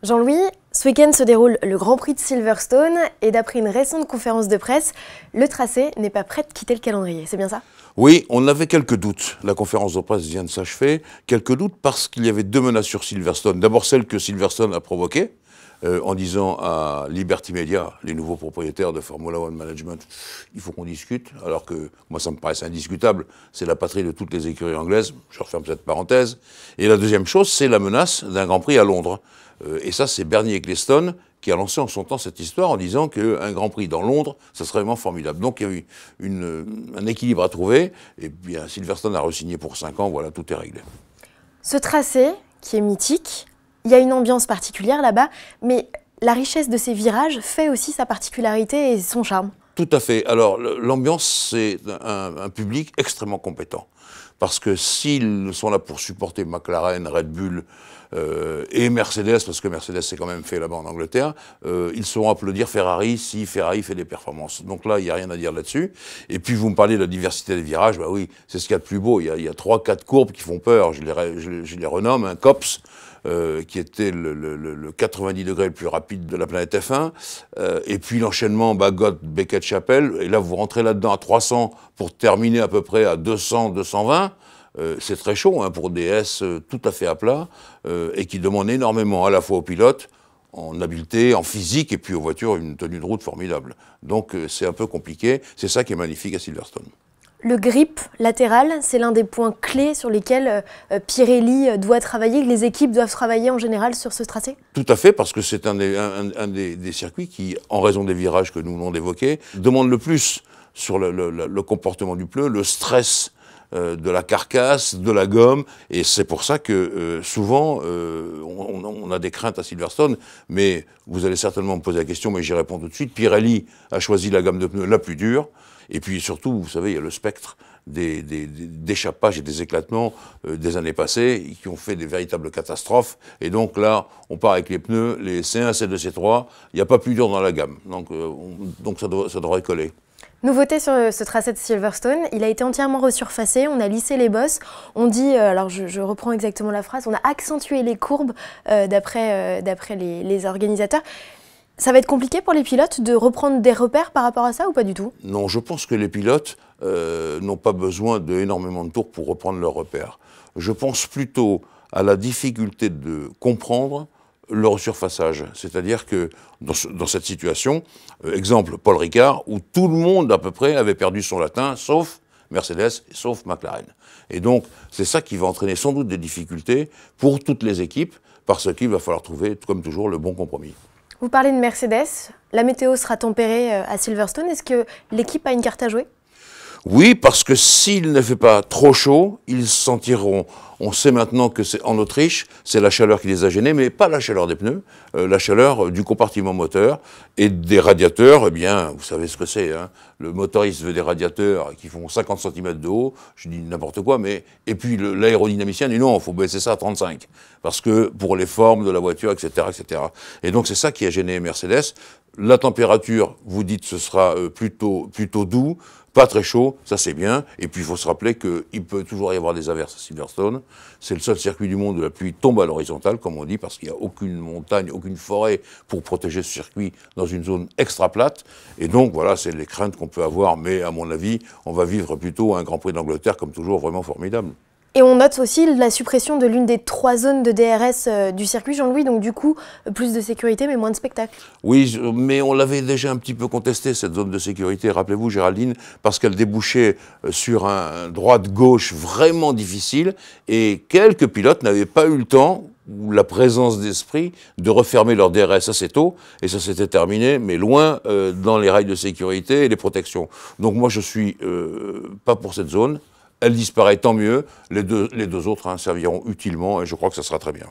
Jean-Louis, ce week-end se déroule le Grand Prix de Silverstone et d'après une récente conférence de presse, le tracé n'est pas prêt de quitter le calendrier, c'est bien ça? Oui, on avait quelques doutes. La conférence de presse vient de s'achever. Quelques doutes parce qu'il y avait deux menaces sur Silverstone. D'abord celle que Silverstone a provoquée en disant à Liberty Media, les nouveaux propriétaires de Formula One Management, il faut qu'on discute. Alors que moi ça me paraissait indiscutable. C'est la patrie de toutes les écuries anglaises. Je referme cette parenthèse. Et la deuxième chose, c'est la menace d'un Grand Prix à Londres. Et ça, c'est Bernie Ecclestone qui a lancé en son temps cette histoire en disant qu'un Grand Prix dans Londres, ça serait vraiment formidable. Donc il y a eu un équilibre à trouver, et bien Silverstone a re-signé pour 5 ans, voilà, tout est réglé. Ce tracé, qui est mythique, il y a une ambiance particulière là-bas, mais la richesse de ces virages fait aussi sa particularité et son charme. Tout à fait. Alors l'ambiance, c'est un public extrêmement compétent. Parce que s'ils sont là pour supporter McLaren, Red Bull et Mercedes, parce que Mercedes s'est quand même fait là-bas en Angleterre, ils sauront applaudir Ferrari si Ferrari fait des performances. Donc là, il n'y a rien à dire là-dessus. Et puis vous me parlez de la diversité des virages, bah oui, c'est ce qu'il y a de plus beau. Il y a 3-4 courbes qui font peur, je les renomme, un COPS, qui était le 90 degrés le plus rapide de la planète F1, et puis l'enchaînement Bagot, Beckett, Chapelle, et là vous rentrez là-dedans à 300 pour terminer à peu près à 200, 220, c'est très chaud hein, pour des S tout à fait à plat, et qui demandent énormément à la fois aux pilotes, en habileté, en physique, et puis aux voitures une tenue de route formidable. Donc c'est un peu compliqué, c'est ça qui est magnifique à Silverstone. Le grip latéral, c'est l'un des points clés sur lesquels Pirelli doit travailler, que les équipes doivent travailler en général sur ce tracé? Tout à fait, parce que c'est un des circuits qui, en raison des virages que nous venons d'évoquer, demande le plus sur le comportement du pneu, le stress de la carcasse, de la gomme, et c'est pour ça que souvent on a des craintes à Silverstone, mais vous allez certainement me poser la question, mais j'y réponds tout de suite. Pirelli a choisi la gamme de pneus la plus dure, et puis surtout, vous savez, il y a le spectre des échappages et des éclatements des années passées qui ont fait des véritables catastrophes. Et donc là, on part avec les pneus, les C1, C2, C3, il n'y a pas plus dur dans la gamme. Donc ça devrait coller. Nouveauté sur ce tracé de Silverstone, il a été entièrement resurfacé, on a lissé les bosses, on dit, alors je reprends exactement la phrase, on a accentué les courbes d'après les organisateurs. Ça va être compliqué pour les pilotes de reprendre des repères par rapport à ça ou pas du tout? Non, je pense que les pilotes n'ont pas besoin d'énormément de tours pour reprendre leurs repères. Je pense plutôt à la difficulté de comprendre le resurfaçage. C'est-à-dire que dans cette situation, exemple Paul Ricard, où tout le monde à peu près avait perdu son latin, sauf Mercedes et sauf McLaren. Et donc c'est ça qui va entraîner sans doute des difficultés pour toutes les équipes, parce qu'il va falloir trouver, comme toujours, le bon compromis. Vous parlez de Mercedes, la météo sera tempérée à Silverstone, est-ce que l'équipe a une carte à jouer? Oui, parce que s'il ne fait pas trop chaud, ils se sentiront. On sait maintenant que c'est en Autriche, c'est la chaleur qui les a gênés, mais pas la chaleur des pneus, la chaleur du compartiment moteur et des radiateurs. Eh bien, vous savez ce que c'est, hein. Le motoriste veut des radiateurs qui font 50 cm de haut, je dis n'importe quoi, mais et puis l'aérodynamicien dit non, il faut baisser ça à 35, parce que pour les formes de la voiture, etc., etc. Et donc c'est ça qui a gêné Mercedes. La température, vous dites, ce sera plutôt doux. Pas très chaud, ça c'est bien. Et puis il faut se rappeler qu'il peut toujours y avoir des averses à Silverstone. C'est le seul circuit du monde où la pluie tombe à l'horizontale, comme on dit, parce qu'il n'y a aucune montagne, aucune forêt pour protéger ce circuit dans une zone extra plate. Et donc voilà, c'est les craintes qu'on peut avoir. Mais à mon avis, on va vivre plutôt un Grand Prix d'Angleterre comme toujours vraiment formidable. Et on note aussi la suppression de l'une des 3 zones de DRS du circuit, Jean-Louis, donc du coup, plus de sécurité mais moins de spectacle. Oui, mais on l'avait déjà un petit peu contesté, cette zone de sécurité, rappelez-vous Géraldine, parce qu'elle débouchait sur un droite-gauche vraiment difficile, et quelques pilotes n'avaient pas eu le temps, ou la présence d'esprit, de refermer leur DRS assez tôt, et ça s'était terminé, mais loin dans les rails de sécurité et les protections. Donc moi je suis pas pour cette zone. Elle disparaît, tant mieux. Les deux autres serviront utilement et je crois que ça sera très bien.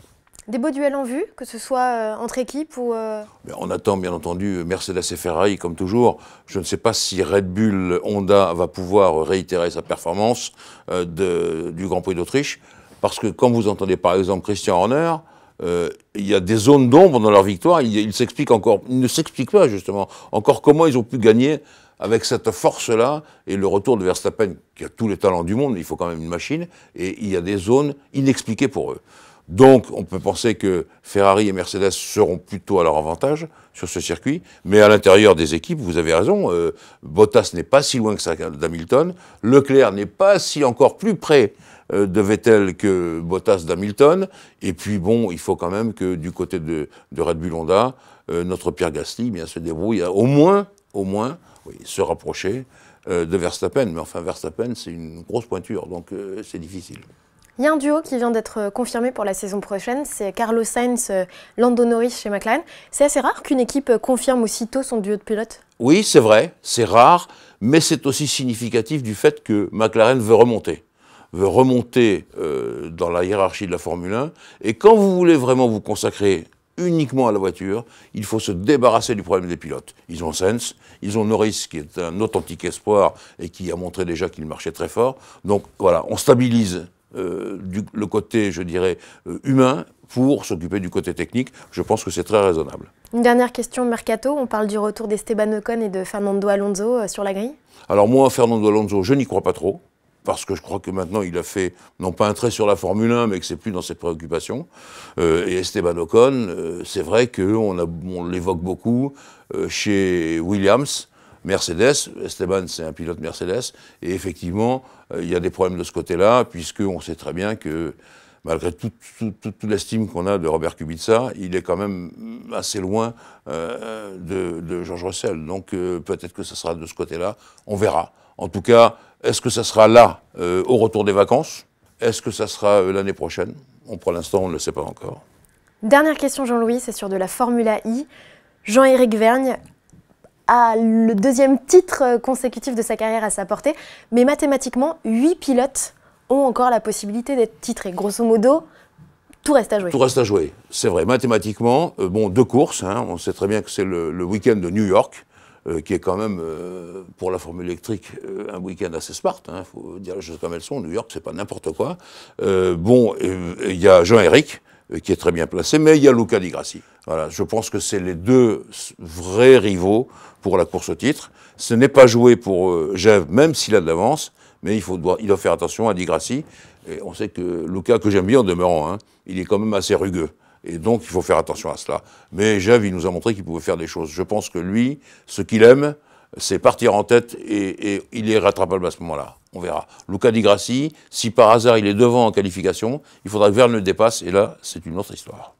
Des beaux duels en vue, que ce soit entre équipes ou... On attend bien entendu Mercedes et Ferrari comme toujours. Je ne sais pas si Red Bull Honda va pouvoir réitérer sa performance du Grand Prix d'Autriche. Parce que quand vous entendez par exemple Christian Horner, il y a des zones d'ombre dans leur victoire. Il ne s'explique pas justement encore comment ils ont pu gagner avec cette force-là, et le retour de Verstappen, qui a tous les talents du monde, il faut quand même une machine, et il y a des zones inexpliquées pour eux. Donc, on peut penser que Ferrari et Mercedes seront plutôt à leur avantage sur ce circuit. Mais à l'intérieur des équipes, vous avez raison, Bottas n'est pas si loin que ça d'Hamilton. Leclerc n'est pas si encore plus près de Vettel que Bottas d'Hamilton. Et puis, bon, il faut quand même que du côté de Red Bull Honda, notre Pierre Gasly bien, se débrouille à au moins, oui, se rapprocher de Verstappen. Mais enfin, Verstappen, c'est une grosse pointure, donc c'est difficile. Il y a un duo qui vient d'être confirmé pour la saison prochaine, c'est Carlos Sainz, Lando Norris chez McLaren. C'est assez rare qu'une équipe confirme aussitôt son duo de pilotes. Oui, c'est vrai, c'est rare, mais c'est aussi significatif du fait que McLaren veut remonter dans la hiérarchie de la Formule 1. Et quand vous voulez vraiment vous consacrer uniquement à la voiture, il faut se débarrasser du problème des pilotes. Ils ont Sainz, ils ont Norris qui est un authentique espoir et qui a montré déjà qu'il marchait très fort. Donc voilà, on stabilise le côté, je dirais, humain pour s'occuper du côté technique. Je pense que c'est très raisonnable. Une dernière question mercato, on parle du retour d'Esteban Ocon et de Fernando Alonso sur la grille. Alors moi, Fernando Alonso, je n'y crois pas trop, parce que je crois que maintenant il a fait, non pas un trait sur la Formule 1, mais que c'est plus dans ses préoccupations. Et Esteban Ocon, c'est vrai qu'on l'évoque beaucoup chez Williams, Mercedes. Esteban, c'est un pilote Mercedes, et effectivement, il y a des problèmes de ce côté-là, puisqu'on sait très bien que, malgré toute l'estime qu'on a de Robert Kubica, il est quand même assez loin de George Russell. Donc peut-être que ça sera de ce côté-là, on verra. En tout cas, est-ce que ça sera là, au retour des vacances? Est-ce que ça sera l'année prochaine? Pour l'instant, on ne le sait pas encore. Dernière question, Jean-Louis, c'est sur de la Formula I. Jean-Éric Vergne a le deuxième titre consécutif de sa carrière à sa portée, mais mathématiquement, 8 pilotes ont encore la possibilité d'être titrés. Grosso modo, tout reste à jouer. Tout reste à jouer, c'est vrai. Mathématiquement, bon, 2 courses, hein, on sait très bien que c'est le week-end de New York, qui est quand même, pour la Formule électrique, un week-end assez smart, hein, faut dire les choses comme elles sont. New York, c'est pas n'importe quoi. Bon, il y a Jean-Éric, qui est très bien placé, mais il y a Luca Di Grassi. Voilà, je pense que c'est les deux vrais rivaux pour la course au titre. Ce n'est pas joué pour Jève, même s'il a de l'avance, mais il doit faire attention à Di Grassi. Et on sait que Luca, que j'aime bien en demeurant, hein, il est quand même assez rugueux. Et donc, il faut faire attention à cela. Mais Jève, il nous a montré qu'il pouvait faire des choses. Je pense que lui, ce qu'il aime, c'est partir en tête et il est rattrapable à ce moment-là. On verra. Luca Di Grassi, si par hasard il est devant en qualification, il faudra que Verne le dépasse et là, c'est une autre histoire.